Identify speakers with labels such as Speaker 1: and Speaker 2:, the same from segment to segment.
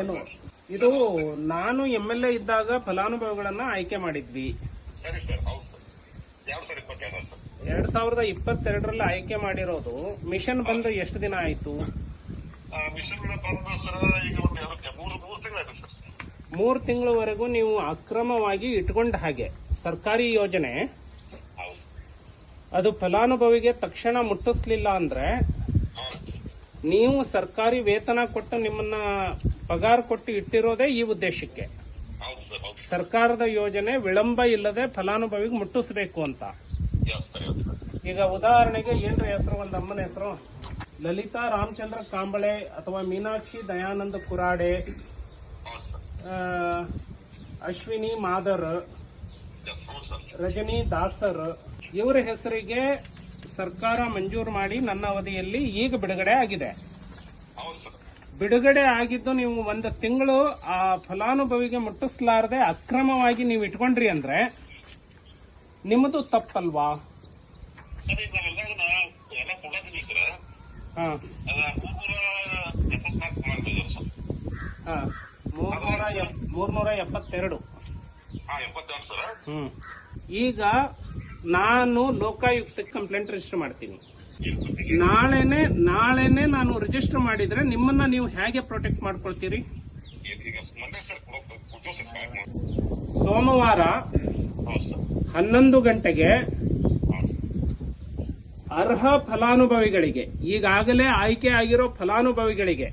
Speaker 1: ಏನು ಇದು ನಾನು MLA ಇದ್ದಾಗ ಫಲಾನುಭವಿಗಳನ್ನ ಆಯ್ಕೆ ಮಾಡಿದ್ವಿ.
Speaker 2: ಸರಿ ಸರ್, ಹೌದು ಸರ್. 2022 ಸರ್.
Speaker 1: 2022ರಲ್ಲಿ ಆಯ್ಕೆ ಮಾಡಿರೋದು. ಮಿಷನ್ ಬಂದು ಎಷ್ಟು ದಿನ ಆಯ್ತು?
Speaker 2: ಮಿಷನ್ ಬಂದು ಸರ್ ಈಗ ಒಂದು 3 ತಿಂಗಳಾಯ್ತು ಸರ್.
Speaker 1: 3 ತಿಂಗಳವರೆಗೂ ನೀವು ಅಕ್ರಮವಾಗಿ ಇಟ್ಕೊಂಡ ಹಾಗೆ ಸರ್ಕಾರಿ ಯೋಜನೆ
Speaker 2: ಹೌದು ಸರ್.
Speaker 1: ಅದು ಫಲಾನುಭವಿಗೆ ತಕ್ಷಣ ಮುಟ್ಟಿಸ್ಲಿಲ್ಲ ಅಂದ್ರೆ ನೀವು ಸರ್ಕಾರಿ ವೇತನ ಕೊಟ್ಟು ನಿಮ್ಮನ್ನ ಪಗಾರ ಕೊಟ್ಟು ಇಟ್ಟಿರೋದೇ ಈ ಉದ್ದೇಶಕ್ಕೆ.
Speaker 2: ಹೌದು ಸರ್, ಹೌದು ಸರ್.
Speaker 1: ಸರ್ಕಾರದ ಯೋಜನೆ ವಿಳಂಬ ಇಲ್ಲದೆ ಫಲಾನುಭವಿಗೆ ಮುಟ್ಟಿಸಬೇಕು ಅಂತ. ಈಗ ಉದಾಹರಣೆಗೆ ಏನ್ರ ಹೆಸರು, ಒಂದು ಅಮ್ಮನ ಹೆಸರು ಲಲಿತಾ ರಾಮಚಂದ್ರ ಕಾಂಬಳೆ ಅಥವಾ ಮೀನಾಕ್ಷಿ ದಯಾನಂದ ಕುರಾಡೆ,
Speaker 2: ಹೌದು ಸರ್.
Speaker 1: ಅಶ್ವಿನಿ ಮಾದರ್,
Speaker 2: ಹೌದು ಸರ್.
Speaker 1: ರಜನಿ ದಾಸರ್ ಇವರ ಹೆಸರಿಗೆ ಸರ್ಕಾರ ಮಂಜೂರು ಮಾಡಿ ನನ್ನ ಅವಧಿಯಲ್ಲಿ ಈಗ ಬಿಡುಗಡೆ ಆಗಿದೆ.
Speaker 2: ಹೌದು ಸರ್.
Speaker 1: ಬಿಡುಗಡೆ ಆಗಿದ್ದು ನೀವು 1 ತಿಂಗಳು ಆ ಫಲಾನುಭವಿಗೆ ಮುಟ್ಟಿಸಲಾರದೆ ಅಕ್ರಮವಾಗಿ ನೀವು ಇಟ್ಕೊಂಡ್ರಿ ಅಂದ್ರೆ ನಿಮ್ಮದು ತಪ್ಪಲ್ವಾ?
Speaker 2: ಸರ್, ಈಗ ಎಲ್ಲ ಕೊಡೋದಿಲ್ಲ ಸರ್.
Speaker 1: ಹಾ
Speaker 2: 374 ಮಾಡಿದ್ರು ಸರ್.
Speaker 1: ಹಾ 372.
Speaker 2: 72 ಸರ್.
Speaker 1: ಈಗ ನಾನು ಲೋಕಾಯುಕ್ತಕ್ಕೆ ಕಂಪ್ಲೇಂಟ್ ರಿಜಿಸ್ಟರ್ ಮಾಡ್ತೀನಿ. ನಾಳೆನೆ ನಾನು ರಿಜಿಸ್ಟರ್ ಮಾಡಿದ್ರೆ ನಿಮ್ಮನ್ನ ನೀವು ಹೇಗೆ ಪ್ರೊಟೆಕ್ಟ್ ಮಾಡ್ಕೊಳ್ತೀರಿ? ಸೋಮವಾರ 11 ಗಂಟೆಗೆ ಅರ್ಹ ಫಲಾನುಭವಿಗಳಿಗೆ, ಈಗಾಗಲೇ ಆಯ್ಕೆ ಆಗಿರೋ ಫಲಾನುಭವಿಗಳಿಗೆ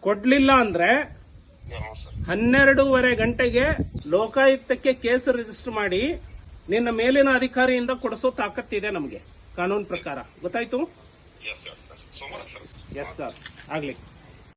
Speaker 1: ಕೊಡ್ಲಿಲ್ಲ ಅಂದ್ರೆ 12:30 ಗಂಟೆಗೆ ಲೋಕಾಯುಕ್ತಕ್ಕೆ ಕೇಸ್ ರಿಜಿಸ್ಟರ್ ಮಾಡಿ ನಿನ್ನ ಮೇಲಿನ ಅಧಿಕಾರಿಯಿಂದ ಕೊಡಿಸೋ ತಾಕತ್ತಿದೆ ನಮಗೆ ಕಾನೂನು ಪ್ರಕಾರ. ಗೊತ್ತಾಯ್ತು?
Speaker 2: ಎಸ್ ಸರ್,
Speaker 1: ಆಗ್ಲಿ.